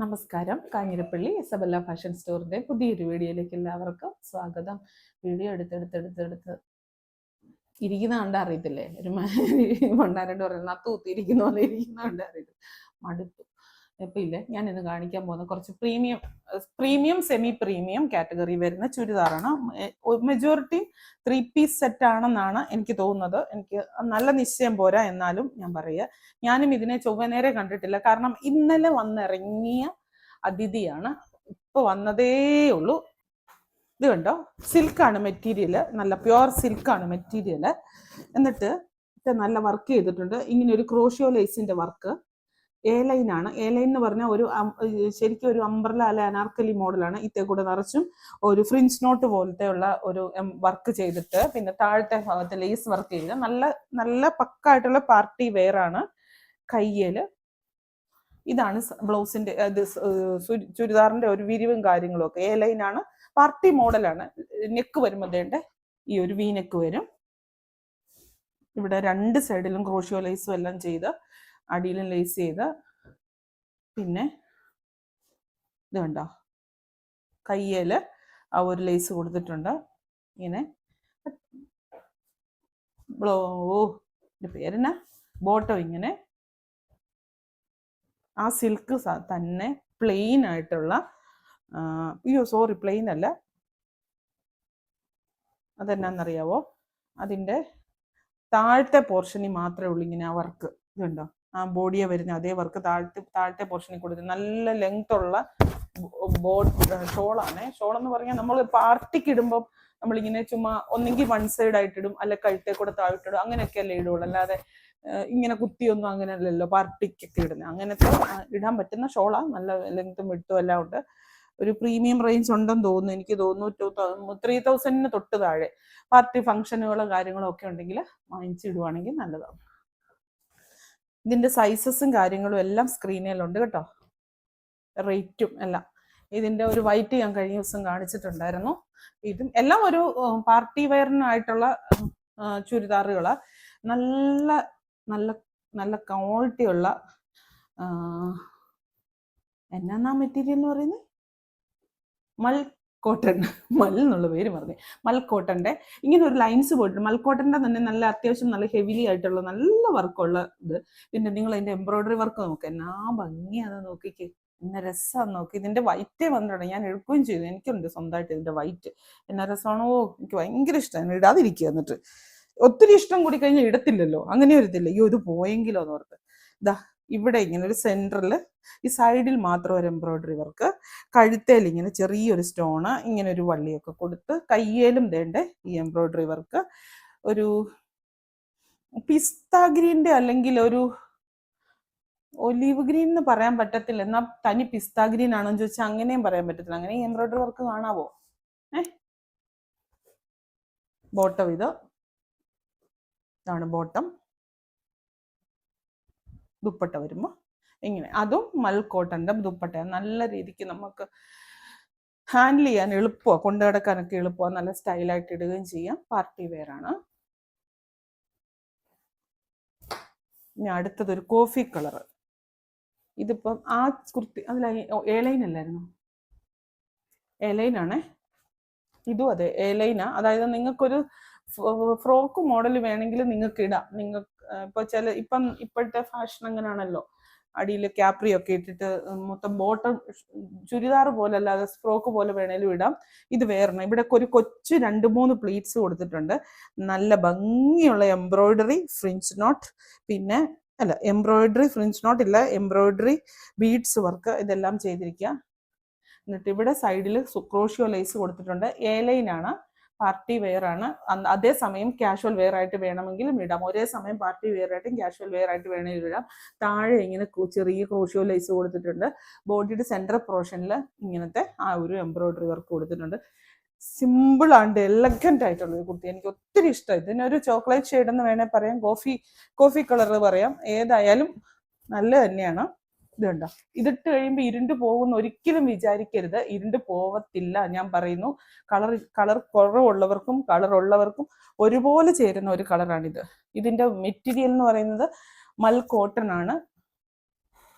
നമസ്കാരം. Kanjirappally Isabella fashion സ്റ്റോറിന്റെ പുതിയൊരു വീഡിയോയിലേക്ക് എല്ലാവർക്കും സ്വാഗതം. വീഡിയോ എടുത്തെടുത്ത് ഇരിക്കുന്ന കണ്ട അറിയത്തില്ലേ, ഒരു മണ്ണാരണ്ട് പറയുന്നത് തൂത്തിരിക്കുന്ന പോലെ ഇരിക്കുന്ന കണ്ട അറിയത്തില്ല, മടുത്തു. ഇപ്പം ഇല്ലേ, ഞാൻ ഇന്ന് കാണിക്കാൻ പോകുന്ന കുറച്ച് പ്രീമിയം സെമി പ്രീമിയം കാറ്റഗറി വരുന്ന ചുരിദാറാണ്. മെജോറിറ്റി 3 പീസ് സെറ്റ് ആണെന്നാണ് എനിക്ക് തോന്നുന്നത്. എനിക്ക് നല്ല നിശ്ചയം പോരാ, എന്നാലും ഞാൻ പറയുക, ഞാനും ഇതിനെ ചൊവ്വനേരെ കണ്ടിട്ടില്ല. കാരണം ഇന്നലെ വന്നിറങ്ങിയ അതിഥിയാണ്, ഇപ്പൊ വന്നതേ ഉള്ളൂ. ഇത് കണ്ടോ, സിൽക്കാണ് മെറ്റീരിയല്, നല്ല പ്യുവർ സിൽക്കാണ് മെറ്റീരിയല്. എന്നിട്ട് നല്ല വർക്ക് ചെയ്തിട്ടുണ്ട്. ഇങ്ങനെ ഒരു ക്രോഷ്യോ ലേസിന്റെ വർക്ക്. എ ലൈൻ ആണ്. എ ലൈൻ എന്ന് പറഞ്ഞാൽ ഒരു ശരിക്കും ഒരു അംബ്രല അല്ലെ അനാർക്കലി മോഡലാണ്. ഇത്തേ കൂടെ നിറച്ചും ഒരു ഫ്രിഞ്ച് നോട്ട് പോലത്തെ ഉള്ള ഒരു വർക്ക് ചെയ്തിട്ട്, പിന്നെ താഴത്തെ ഭാഗത്ത് ലേസ് വർക്ക് ചെയ്ത് നല്ല നല്ല പക്കായിട്ടുള്ള പാർട്ടി വെയർ ആണ്. കയ്യില് ഇതാണ് ബ്ലൗസിന്റെ ചുരിദാറിന്റെ ഒരു വിരിവും കാര്യങ്ങളും ഒക്കെ. എ ലൈൻ ആണ്, പാർട്ടി മോഡലാണ്. നെക്ക് വരുമ്പോഴേണ്ട ഈ ഒരു വി നെക്ക് വരും. ഇവിടെ രണ്ട് സൈഡിലും ക്രോഷ്യോ ലേസും എല്ലാം ചെയ്ത്, അടിയിലും ലേസ് ചെയ്ത്, പിന്നെ ഇത് കണ്ടോ, കയ്യേല് ആ ഒരു ലേസ് കൊടുത്തിട്ടുണ്ട്. ഇങ്ങനെ പേരെന്നാ, ബോട്ടം ഇങ്ങനെ ആ സിൽക്ക് തന്നെ പ്ലെയിൻ ആയിട്ടുള്ള, പ്ലെയിൻ അല്ല, അതെന്നാന്നറിയാവോ, അതിൻ്റെ താഴത്തെ പോർഷനിൽ മാത്രമേ ഉള്ളൂ ഇങ്ങനെ ആ വർക്ക്. ഇതുണ്ടോ, ആ ബോഡിയെ വരുന്ന അതേ വർക്ക് താഴത്തെ പോർഷനിൽ കൊടുത്ത് നല്ല ലെങ്ത് ഉള്ള ഷോളാണ്. ഷോൾ എന്ന് പറഞ്ഞാൽ നമ്മൾ പാർട്ടിക്ക് ഇടുമ്പോൾ നമ്മളിങ്ങനെ ചുമ്മാ ഒന്നെങ്കിൽ വൺ സൈഡ് ആയിട്ടിടും, അല്ലെ കഴുത്തെ കൂടെ താഴ്ത്തിടും, അങ്ങനെയൊക്കെയല്ലേ ഇടുള്ളൂ. അല്ലാതെ ഇങ്ങനെ കുത്തിയൊന്നും അങ്ങനെ അല്ലല്ലോ പാർട്ടിക്കൊക്കെ ഇടുന്നത്. അങ്ങനത്തെ ഇടാൻ പറ്റുന്ന ഷോളാ. നല്ല ലെങ്ത്തും വിട്ടും എല്ലാം ഉണ്ട്. ഒരു പ്രീമിയം റേഞ്ച് ഉണ്ടെന്ന് തോന്നുന്നു. എനിക്ക് തോന്നുന്നു 3000 തൊട്ട് താഴെ പാർട്ടി ഫംഗ്ഷനുകളോ കാര്യങ്ങളോ ഒക്കെ ഉണ്ടെങ്കിൽ വാങ്ങിച്ചിടുവാണെങ്കിൽ നല്ലതാണ്. ഇതിന്റെ സൈസസും കാര്യങ്ങളും എല്ലാം സ്ക്രീനിലുണ്ട് കേട്ടോ, റേറ്റും എല്ലാം. ഇതിന്റെ ഒരു വൈറ്റ് ഞാൻ കഴിഞ്ഞ ദിവസം കാണിച്ചിട്ടുണ്ടായിരുന്നു. ഇതും എല്ലാം ഒരു പാർട്ടി വെയറിനായിട്ടുള്ള ചുരിദാറുകള്. നല്ല നല്ല നല്ല ക്വാളിറ്റി ഉള്ള എന്നാ മെറ്റീരിയൽ എന്ന് പറയുന്നത്, മൽ കോട്ടൺ. മൽ എന്നുള്ള പേര് പറഞ്ഞു, മൽ കോട്ടന്റെ ഇങ്ങനെ ഒരു ലൈൻസ് പോയിട്ടുണ്ട്. മൽ കോട്ടന്റെ തന്നെ നല്ല അത്യാവശ്യം നല്ല ഹെവിലി ആയിട്ടുള്ള നല്ല വർക്കുള്ള ഇത്. പിന്നെ നിങ്ങൾ അതിന്റെ എംബ്രോയിഡറി വർക്ക് നോക്ക്, എന്നാ ഭംഗിയാന്ന് നോക്കിക്ക്, എന്നാ രസമാന്ന് നോക്കി. ഇതിന്റെ വൈറ്റേ വന്നിട്ടുണ്ട്, ഞാൻ എടുക്കുകയും ചെയ്തു. എനിക്കുണ്ട് സ്വന്തമായിട്ട് ഇതിന്റെ വൈറ്റ്. എന്നാ രസമാണോ, എനിക്ക് ഭയങ്കര ഇഷ്ടമാണ്. ഇടാതിരിക്കുക, എന്നിട്ട് ഒത്തിരി ഇഷ്ടം കൂടി കഴിഞ്ഞാൽ ഇടത്തില്ലല്ലോ, അങ്ങനെ ഒരു ഇതില്ല. ഇത് പോയെങ്കിലോ എന്ന് ഓർത്ത്. ഇതാ ഇവിടെ ഇങ്ങനെ ഒരു സെന്ററിൽ ഈ സൈഡിൽ മാത്രം ഒരു എംബ്രോയിഡറി വർക്ക്, കഴുത്തേൽ ഇങ്ങനെ ചെറിയൊരു സ്റ്റോണ്, ഇങ്ങനെ ഒരു വള്ളിയൊക്കെ കൊടുത്ത്, കയ്യേലും വേണ്ടേ ഈ എംബ്രോയിഡറി വർക്ക്. ഒരു പിസ്ത ഗ്രീൻ്റെ അല്ലെങ്കിൽ ഒരു ഒലീവ് ഗ്രീൻ എന്ന് പറയാൻ പറ്റത്തില്ല, എന്നാൽ തനി പിസ്ത ഗ്രീൻ ആണെന്ന് ചോദിച്ചാൽ അങ്ങനെയും പറയാൻ പറ്റത്തില്ല. അങ്ങനെ ഈ എംബ്രോയിഡറി വർക്ക് കാണാവോ. ബോട്ടം ഇതാണ് ബോട്ടം. ദുപ്പട്ട വരുമ്പോൾ ഇങ്ങനെ, അതും മൽ കോട്ടന്റെ ദുപ്പട്ട. നല്ല രീതിക്ക് നമുക്ക് ഹാൻഡിൽ ചെയ്യാൻ എളുപ്പമാണ്, കൊണ്ടു നടക്കാനൊക്കെ എളുപ്പമാണ്. നല്ല സ്റ്റൈലായിട്ട് ഇടുകയും ചെയ്യാം. പാർട്ടി വെയർ ആണ്. ഇനി അടുത്തത് ഒരു കോഫി കളർ. ഇതിപ്പം ആ കുർത്തി അതിൽ എലൈൻ അല്ലായിരുന്നു, എലൈനാണേ. ഇതും അതെ, എലൈനാ. അതായത് നിങ്ങൾക്കൊരു ഫ്രോക്ക് മോഡൽ വേണമെങ്കിൽ നിങ്ങൾക്ക് ഇടാം. നിങ്ങൾക്ക് ഇപ്പം ഇപ്പോഴത്തെ ഫാഷൻ അങ്ങനെയാണല്ലോ, അടിയിൽ ക്യാപ്രി ഒക്കെ ഇട്ടിട്ട് മൊത്തം ബോട്ടം ചുരിദാർ പോലെ അല്ലാതെ ഫ്രോക്ക് പോലെ വേണേലും ഇടാം. ഇത് വേറെ ഇവിടെ ഒരു കൊച്ചു 2-3 പ്ലീറ്റ്സ് കൊടുത്തിട്ടുണ്ട്. നല്ല ഭംഗിയുള്ള എംബ്രോയിഡറി ഫ്രിഞ്ച് നോട്ട്, പിന്നെ അല്ല എംബ്രോയിഡറി ഫ്രിഞ്ച് നോട്ട് ഇല്ല, എംബ്രോയിഡറി ബീഡ്സ് വർക്ക്, ഇതെല്ലാം ചെയ്തിരിക്കുക. എന്നിട്ട് ഇവിടെ സൈഡിൽ ക്രോഷ്യോ ലേസ് കൊടുത്തിട്ടുണ്ട്. എ ലൈൻ ആണ്, പാർട്ടി വെയർ ആണ്. അതേസമയം കാഷ്വൽ വെയർ ആയിട്ട് വേണമെങ്കിലും ഇടാം. ഒരേ സമയം പാർട്ടി വെയർ ആയിട്ടും കാഷ്വൽ വെയർ ആയിട്ട് വേണമെങ്കിലും ഇടാം. താഴെ ഇങ്ങനെ ചെറിയ ക്രോഷ്യോ ലേസ് കൊടുത്തിട്ടുണ്ട്. ബോഡിയുടെ സെൻട്രൽ പോർഷനിൽ ഇങ്ങനത്തെ ആ ഒരു എംബ്രോയിഡറി വർക്ക് കൊടുത്തിട്ടുണ്ട്. സിമ്പിൾ ആൻഡ് എലഗന്റ് ആയിട്ടുള്ള ഒരു കുർത്തി, എനിക്ക് ഒത്തിരി ഇഷ്ടമായി. ഇതിനൊരു ചോക്ലേറ്റ് ഷെയ്ഡ് എന്ന് വേണേൽ പറയാം, കോഫി കളർ പറയാം. ഏതായാലും നല്ല തന്നെയാണ്. ഇതുണ്ടോ, ഇതിട്ട് കഴിയുമ്പോൾ ഇരുണ്ട് പോകുന്ന ഒരിക്കലും വിചാരിക്കരുത്. ഇരുണ്ട് പോവത്തില്ല, ഞാൻ പറയുന്നു. കളർ കുറവുള്ളവർക്കും കളർ ഉള്ളവർക്കും ഒരുപോലെ ചേരുന്ന ഒരു കളറാണിത്. ഇതിന്റെ മെറ്റീരിയൽ എന്ന് പറയുന്നത് മൽ കോട്ടൺ ആണ്.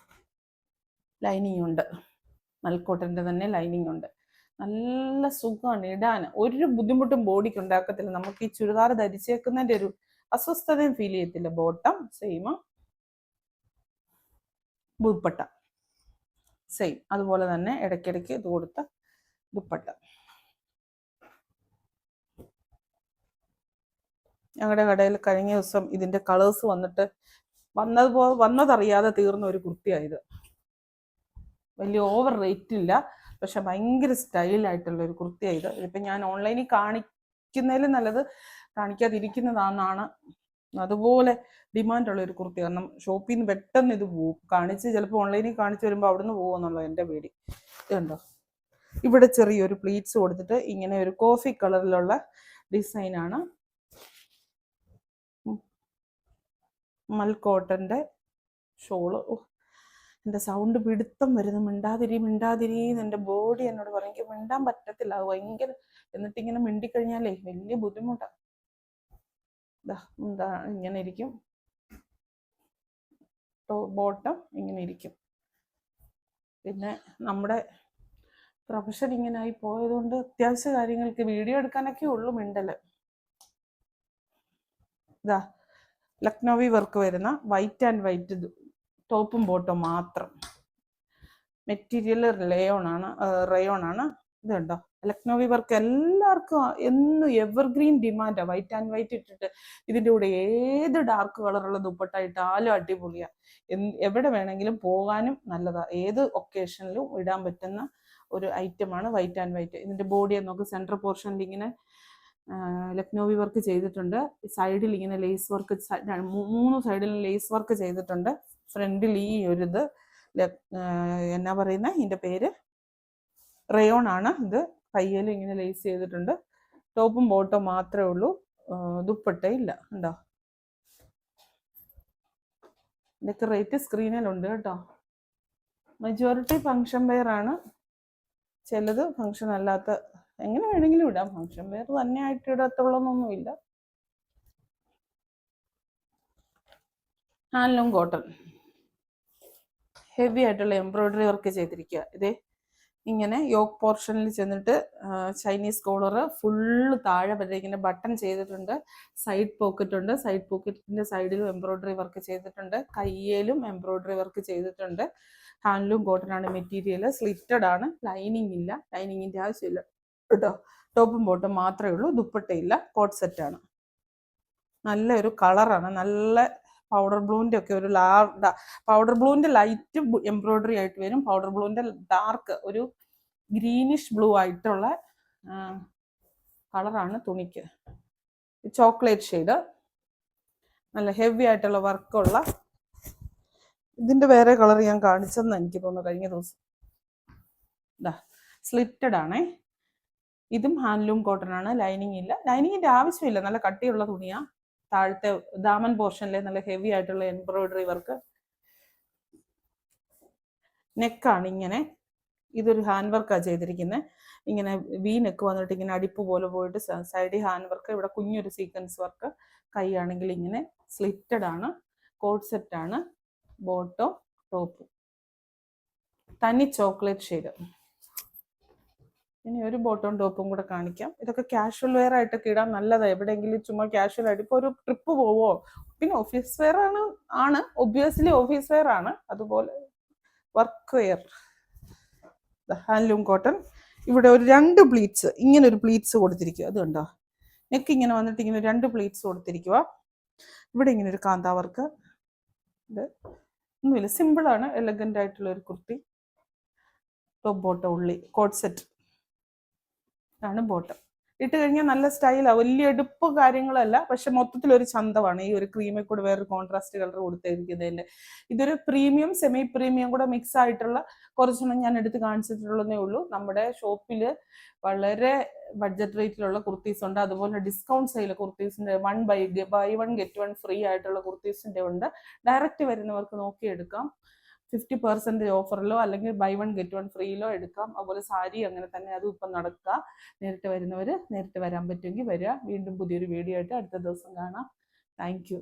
ലൈനിങ് ഉണ്ട്. മൽക്കോട്ടൻ്റെ തന്നെ ലൈനിങ് ഉണ്ട്. നല്ല സുഖമാണ് ഇടാൻ, ഒരു ബുദ്ധിമുട്ടും ബോഡിക്ക് ഉണ്ടാക്കത്തില്ല. നമുക്ക് ഈ ചുരിദാർ ധരിച്ചേക്കുന്നതിൻ്റെ ഒരു അസ്വസ്ഥതയും ഫീൽ ചെയ്യത്തില്ല. ബോട്ടം സെയിം, ദുപ്പട്ട സെയിം, അതുപോലെ തന്നെ ഇടയ്ക്കിടയ്ക്ക് ഇത് കൊടുത്ത ദുപ്പട്ട. ഞങ്ങളുടെ കടയിൽ കഴിഞ്ഞ ദിവസം ഇതിന്റെ കളേഴ്സ് വന്നിട്ട് വന്നതറിയാതെ തീർന്ന ഒരു കുർത്തിയായത്. വലിയ ഓവർ റേറ്റ് ഇല്ല, പക്ഷെ ഭയങ്കര സ്റ്റൈലായിട്ടുള്ള ഒരു കുർത്തിയായത്. ഇതിപ്പം ഞാൻ ഓൺലൈനിൽ കാണിക്കുന്നതിലും നല്ലത് കാണിക്കാതിരിക്കുന്നതാണെന്നാണ്. അതുപോലെ ഡിമാൻഡുള്ള ഒരു കുർത്തി. കാരണം ഷോപ്പിൽ നിന്ന് പെട്ടെന്ന് ഇത് പോവും. കാണിച്ച് ചിലപ്പോൾ ഓൺലൈനിൽ കാണിച്ച് വരുമ്പോൾ അവിടുന്ന് പോകുമെന്നുള്ളത് എൻ്റെ പേടി. ഇതുണ്ടോ, ഇവിടെ ചെറിയൊരു പ്ലീറ്റ്സ് കൊടുത്തിട്ട് ഇങ്ങനെ ഒരു കോഫി കളറിലുള്ള ഡിസൈനാണ്. മൽക്കോട്ടൻ്റെ ഷോള്. എൻ്റെ സൗണ്ട് പിടുത്തം വരുന്നു. മിണ്ടാതിരി എൻ്റെ ബോഡി എന്നോട് പറയും മിണ്ടാൻ പറ്റത്തില്ല, അത് ഭയങ്കര. എന്നിട്ടിങ്ങനെ മിണ്ടിക്കഴിഞ്ഞാലേ വലിയ ബുദ്ധിമുട്ടാണ്. എന്താ ഇങ്ങനെ ഇരിക്കും, ബോട്ടം ഇങ്ങനെ ഇരിക്കും. പിന്നെ നമ്മുടെ പ്രൊഫഷൻ ഇങ്ങനെ ആയി പോയതുകൊണ്ട് അത്യാവശ്യ കാര്യങ്ങൾക്ക് വീഡിയോ എടുക്കാനൊക്കെ ഉള്ളു മിണ്ടല്. ഇതാ ലക്നൗവി വർക്ക് വരുന്ന വൈറ്റ് ആൻഡ് വൈറ്റ് ടോപ്പും ബോട്ടും മാത്രം. മെറ്റീരിയൽ റയോൺ ആണ്. ഇത് കണ്ടോ, ലക്നൗവി വർക്ക് എല്ലാവർക്കും എന്നും എവർഗ്രീൻ ഡിമാൻഡാണ്. വൈറ്റ് ആൻഡ് വൈറ്റ് ഇട്ടിട്ട് ഇതിൻ്റെ കൂടെ ഏത് ഡാർക്ക് കളറുള്ള ദുപ്പട്ട ഇട്ടാലും അടിപൊളിയാണ്. എവിടെ വേണമെങ്കിലും പോകാനും നല്ലതാണ്. ഏത് ഒക്കേഷനിലും ഇടാൻ പറ്റുന്ന ഒരു ഐറ്റമാണ് വൈറ്റ് ആൻഡ് വൈറ്റ്. ഇതിൻ്റെ ബോഡിയെ നോക്ക്, സെൻട്രൽ പോർഷനിൽ ഇങ്ങനെ ലക്നൗവി വർക്ക് ചെയ്തിട്ടുണ്ട്. സൈഡിൽ ഇങ്ങനെ ലേസ് വർക്ക്, 3 സൈഡിലും ലേസ് വർക്ക് ചെയ്തിട്ടുണ്ട്. ഫ്രണ്ടിൽ ഈ ഒരു ഇത് എന്നാ പറയുന്ന ഇതിൻ്റെ പേര് റയോൺ ആണ്. ഇത് കയ്യിൽ ഇങ്ങനെ ലേസ് ചെയ്തിട്ടുണ്ട്. ടോപ്പും ബോട്ടും മാത്രമേ ഉള്ളൂ, ദുപ്പട്ട ഇല്ല. ഉണ്ടോ, ഇതൊക്കെ റേറ്റ് സ്ക്രീനിലുണ്ട് കേട്ടോ. മെജോറിറ്റി ഫങ്ഷൻ വെയർ ആണ്, ചിലത് ഫങ്ഷൻ അല്ലാത്ത. എങ്ങനെ വേണമെങ്കിലും ഇടാം, ഫങ്ഷൻ വെയർ തന്നെ ആയിട്ട് ഇടത്തുള്ളൊന്നൊന്നുമില്ല. ഹാൻഡ്ലൂം കോട്ടൺ, ഹെവി ആയിട്ടുള്ള എംബ്രോയിഡറി വർക്ക് ചെയ്തിരിക്കുക. ഇതേ ഇങ്ങനെ യോക്ക് പോർഷനിൽ ചെന്നിട്ട് ചൈനീസ് കോളർ ഫുള്ള് താഴെ വരെ ഇങ്ങനെ ബട്ടൺ ചെയ്തിട്ടുണ്ട്. സൈഡ് പോക്കറ്റ് ഉണ്ട്, സൈഡ് പോക്കറ്റിന്റെ സൈഡിലും എംബ്രോയിഡറി വർക്ക് ചെയ്തിട്ടുണ്ട്. കയ്യിലും എംബ്രോയിഡറി വർക്ക് ചെയ്തിട്ടുണ്ട്. ഹാൻഡ്ലൂം കോട്ടൺ ആണ് മെറ്റീരിയൽ, സ്ലിറ്റഡ് ആണ്, ലൈനിങ് ഇല്ല, ലൈനിങ്ങിന്റെ ആവശ്യമില്ല കേട്ടോ. ടോപ്പും ബോട്ടും മാത്രമേ ഉള്ളൂ, ദുപ്പട്ടയില്ല. കോട്ട് സെറ്റാണ്, നല്ല ഒരു കളറാണ്. നല്ല പൗഡർ ബ്ലൂവിൻ്റെ ഒക്കെ ഒരു പൗഡർ ബ്ലൂവിൻ്റെ ലൈറ്റ് എംബ്രോയിഡറി ആയിട്ട് വരും. പൗഡർ ബ്ലൂവിൻ്റെ ഡാർക്ക് ഒരു ഗ്രീനിഷ് ബ്ലൂ ആയിട്ടുള്ള കളറാണ് തുണിക്ക്. ചോക്ലേറ്റ് ഷെയ്ഡ്, നല്ല ഹെവി ആയിട്ടുള്ള വർക്കുള്ള. ഇതിൻ്റെ വേറെ കളർ ഞാൻ കാണിച്ചെന്ന് എനിക്ക് തോന്നുന്നു കഴിഞ്ഞ ദിവസം. സ്ലിറ്റഡ് ആണേ. ഇതും ഹാൻഡ്ലൂം കോട്ടൺ ആണ്, ലൈനിങ് ഇല്ല. ലൈനിങ്ങിന്റെ ആവശ്യമില്ല, നല്ല കട്ടിയുള്ള തുണിയാണ്. താഴത്തെ ദാമൻ പോർഷനിലെ നല്ല ഹെവി ആയിട്ടുള്ള എംബ്രോയിഡറി വർക്ക്. നെക്കാണ് ഇങ്ങനെ, ഇതൊരു ഹാൻഡ് വർക്കാണ് ചെയ്തിരിക്കുന്നത്. ഇങ്ങനെ വി നെക്ക് വന്നിട്ട് ഇങ്ങനെ അടിപ്പ് പോലെ പോയിട്ട് സൈഡിൽ ഹാൻഡ് വർക്ക്, ഇവിടെ കുഞ്ഞൊരു സീക്വൻസ് വർക്ക്. കൈ ആണെങ്കിൽ ഇങ്ങനെ സ്ലിറ്റഡ് ആണ്. കോട്ട് സെറ്റ് ആണ്, ബോട്ടോ ടോപ്പ്, തനി ചോക്ലേറ്റ് ഷെയ്ഡ്. ഇനി ഒരു ബോട്ടം ടോപ്പും കൂടെ കാണിക്കാം. ഇതൊക്കെ കാഷ്വൽ വെയർ ആയിട്ടൊക്കെ ഇടാൻ നല്ലതാണ്. എവിടെയെങ്കിലും ചുമ്മാ കാഷ്വൽ ആയിട്ട് ഇപ്പോൾ ഒരു ട്രിപ്പ് പോവോ, പിന്നെ ഓഫീസ് വെയർ ആണ് ഒബ്വിയസ്ലി ഓഫീസ് വെയർ ആണ്. അതുപോലെ വർക്ക് വെയർ. Handloom cotton. ഇവിടെ ഒരു 2 പ്ലീറ്റ്സ്, ഇങ്ങനെ ഒരു പ്ലീറ്റ്സ് കൊടുത്തിരിക്കുക. അത് കണ്ടോ, നെക്ക് ഇങ്ങനെ വന്നിട്ട് ഇങ്ങനെ 2 പ്ലീറ്റ്സ് കൊടുത്തിരിക്കുക. ഇവിടെ ഇങ്ങനെ ഒരു കാന്താ വർക്ക്. ഇത് ഒന്നുമില്ല, സിമ്പിളാണ്, എലഗന്റ് ആയിട്ടുള്ള ഒരു കുർത്തി. ടോപ്പ് ബോട്ടം ഉള്ളി, കോട്ട് സെറ്റ് ആണ് ബോട്ടം. ഇട്ട് കഴിഞ്ഞാൽ നല്ല സ്റ്റൈലാണ്, വലിയ എടുപ്പ് കാര്യങ്ങളല്ല, പക്ഷെ മൊത്തത്തിൽ ഒരു ചന്തമാണ്. ഈ ഒരു ക്രീമിൽ കൂടെ വേറൊരു കോൺട്രാസ്റ്റ് കളർ കൊടുത്തിരിക്കുന്നതിന്റെ. ഇതൊരു പ്രീമിയം സെമി പ്രീമിയം കൂടെ മിക്സ് ആയിട്ടുള്ള കുറച്ചെണ്ണം ഞാൻ എടുത്ത് കാണിച്ചിട്ടുള്ളതേ ഉള്ളൂ. നമ്മുടെ ഷോപ്പിൽ വളരെ ബഡ്ജറ്റ് റേറ്റിലുള്ള കുർത്തീസ് ഉണ്ട്, അതുപോലെ ഡിസ്കൗണ്ട് സെയിൽ കുർത്തീസിന്റെ ബൈ 1 get 1 ഫ്രീ ആയിട്ടുള്ള കുർത്തീസിന്റെ ഉണ്ട്. ഡയറക്റ്റ് വരുന്നവർക്ക് നോക്കിയെടുക്കാം. 50% ഓഫറിലോ അല്ലെങ്കിൽ ബൈ 1 get 1 ഫ്രീയിലോ എടുക്കാം. അതുപോലെ സാരി അങ്ങനെ തന്നെ, അതും ഇപ്പം നടക്കുക. നേരിട്ട് വരുന്നവർ നേരിട്ട് വരാൻ പറ്റുമെങ്കിൽ വരിക. വീണ്ടും പുതിയൊരു വീഡിയോ ആയിട്ട് അടുത്ത ദിവസം കാണാം. Thank you.